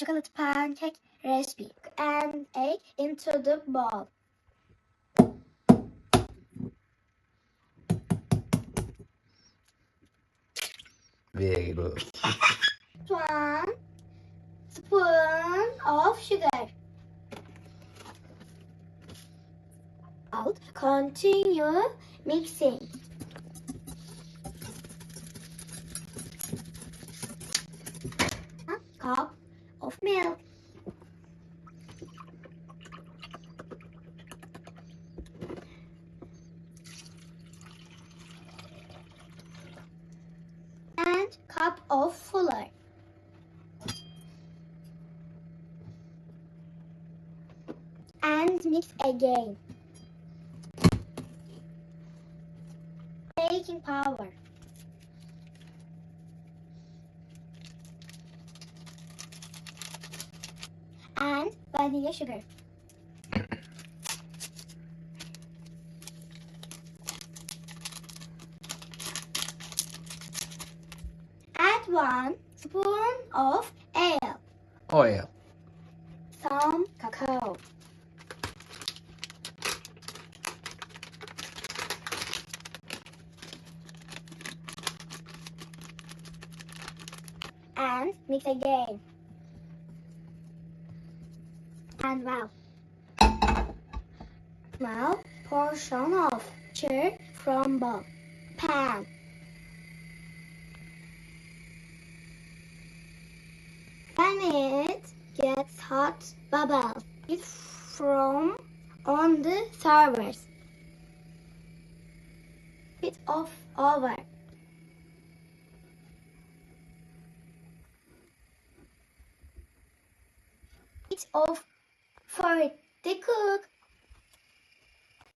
chocolate pancake recipe and egg into the bowl. Very good. 1 spoon of sugar. Continue mixing. A cup of milk. And cup of flour. And mix again. Baking powder. And vanilla sugar. Add 1 spoon of Oil. some cacao. And mix again. And wow. Now portion of sugar from the pan. When it gets hot, bubble it from on the surface. Bit of over. Bit of for it to cook